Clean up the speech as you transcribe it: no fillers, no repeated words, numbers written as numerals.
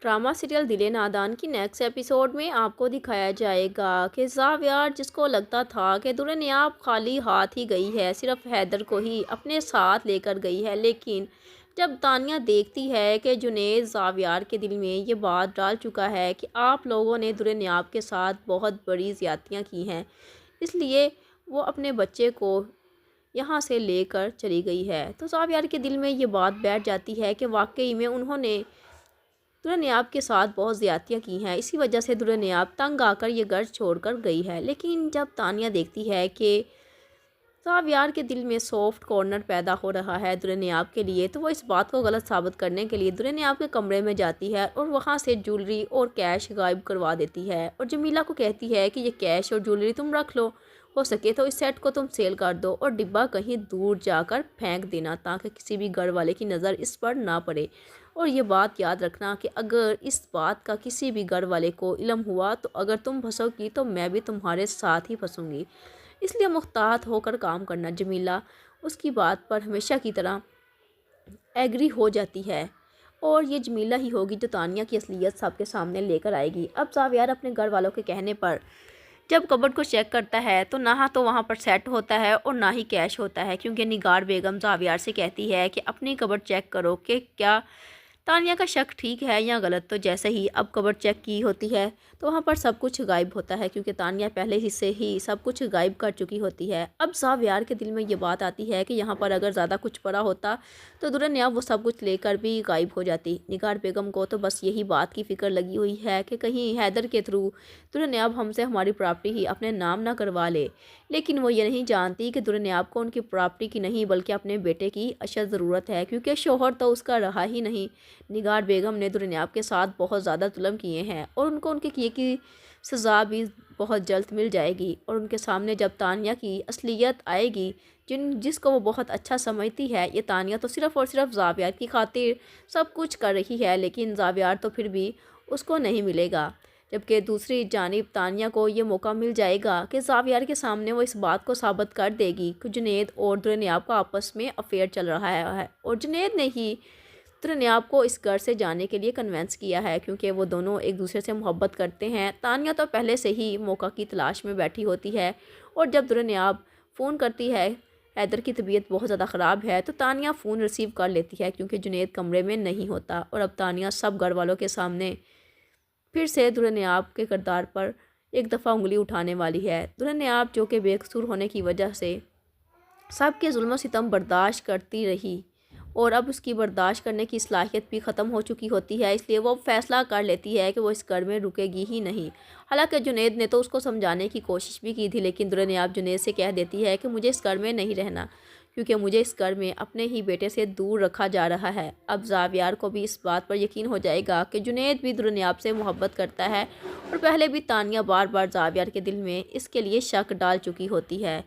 Drama serial दिले नादान की नेक्स्ट एपिसोड में आपको दिखाया जाएगा कि ज़ावियार, जिसको लगता था कि दुल्हनियाब खाली हाथ ही गई है, सिर्फ हैदर को ही अपने साथ लेकर गई है, लेकिन जब तानिया देखती है कि जुनैद ज़ावियार के दिल में ये बात डाल चुका है कि आप लोगों ने दुल्हनियाब के साथ बहुत बड़ी ज़्यादतियाँ की हैं, इसलिए वो अपने बच्चे को यहाँ से लेकर चली गई है, तो ज़ावियार के दिल में ये बात बैठ जाती है कि वाकई में उन्होंने दुल्हनियाब के साथ बहुत ज़्यादतियाँ की हैं। इसी वजह से दुल्हनियाब तंग आकर ये घर छोड़कर गई है। लेकिन जब तानिया देखती है कि ज़ावियार के दिल में सॉफ्ट कॉर्नर पैदा हो रहा है दुल्हनियाब के लिए, तो वो इस बात को गलत साबित करने के लिए दुल्हनियाब के कमरे में जाती है और वहाँ से ज्वेलरी और कैश गायब करवा देती है और जमीला को कहती है कि ये कैश और ज्वेलरी तुम रख लो, हो सके तो इस सेट को तुम सेल कर दो और डिब्बा कहीं दूर जाकर फेंक देना ताकि किसी भी घर वाले की नज़र इस पर ना पड़े। और ये बात याद रखना कि अगर इस बात का किसी भी घर वाले को इल्म हुआ तो अगर तुम फंसोगी तो मैं भी तुम्हारे साथ ही फंसूंगी, इसलिए मुख्तात होकर काम करना। जमीला उसकी बात पर हमेशा की तरह एग्री हो जाती है और ये जमीला ही होगी जो तानिया की असलियत सबके सामने लेकर आएगी। अब ज़ावियार अपने घर वालों के कहने पर जब कबर्ड को चेक करता है तो ना तो वहाँ पर सेट होता है और ना ही कैश होता है, क्योंकि निगार बेगम ज़ावियार से कहती है कि अपनी कबर्ड चेक करो कि क्या तानिया का शक ठीक है या गलत। तो जैसे ही अब कबर्ड चेक की होती है तो वहाँ पर सब कुछ गायब होता है, क्योंकि तानिया पहले ही से ही सब कुछ गायब कर चुकी होती है। अब ज़ावियार के दिल में ये बात आती है कि यहाँ पर अगर ज़्यादा कुछ पड़ा होता तो दुल्हनियाब वो सब कुछ लेकर भी गायब हो जाती। निगार बेगम को तो बस यही बात की फ़िक्र लगी हुई है कि कहीं हैदर के थ्रू दुल्हनियाब हमसे हमारी प्रॉपर्टी ही अपने नाम ना करवा ले, लेकिन वो ये नहीं जानती कि दुल्हनियाब को उनकी प्रॉपर्टी की नहीं बल्कि अपने बेटे की अशद ज़रूरत है, क्योंकि शोहर तो उसका रहा ही नहीं। निगार बेगम ने दुल्हनियाब के साथ बहुत ज़्यादा जुल्म किए हैं और उनको उनके किए की सज़ा भी बहुत जल्द मिल जाएगी। और उनके सामने जब तानिया की असलियत आएगी, जिसको वो बहुत अच्छा समझती है, ये तानिया तो सिर्फ़ और सिर्फ ज़ावियार की खातिर सब कुछ कर रही है, लेकिन ज़ावियार तो फिर भी उसको नहीं मिलेगा। जबकि दूसरी जानिब तानिया को ये मौका मिल जाएगा कि ज़ावियार के सामने वो इस बात को साबित कर देगी कि जुनैद और दुल्हनियाब का आपस में अफेयर चल रहा है और जुनैद ने ही दुल्हनियाब को इस घर से जाने के लिए कन्वेंस किया है, क्योंकि वो दोनों एक दूसरे से मोहब्बत करते हैं। तानिया तो पहले से ही मौका की तलाश में बैठी होती है और जब दुल्हनियाब फ़ोन करती है हैदर की तबीयत बहुत ज़्यादा ख़राब है तो तानिया फ़ोन रिसीव कर लेती है, क्योंकि जुनैद कमरे में नहीं होता। और अब तानिया सब घर वालों के सामने फिर से दुल्हनियाब के किरदार पर एक दफ़ा उंगली उठाने वाली है। दुल्हनियाब जो कि बेकसूर होने की वजह से सबके जुल्म सितम बर्दाश्त करती रही और अब उसकी बर्दाश्त करने की सलाहियत भी ख़त्म हो चुकी होती है, इसलिए वो फ़ैसला कर लेती है कि वो इस घर में रुकेगी ही नहीं। हालांकि जुनैद ने तो उसको समझाने की कोशिश भी की थी, लेकिन दुल्हनियाब जुनैद से कह देती है कि मुझे इस घर में नहीं रहना, क्योंकि मुझे इस घर में अपने ही बेटे से दूर रखा जा रहा है। अब ज़ावियार को भी इस बात पर यकीन हो जाएगा कि जुनैद भी दुल्हनियाब से मोहब्बत करता है और पहले भी तानिया बार बार ज़ावियार के दिल में इसके लिए शक डाल चुकी होती है।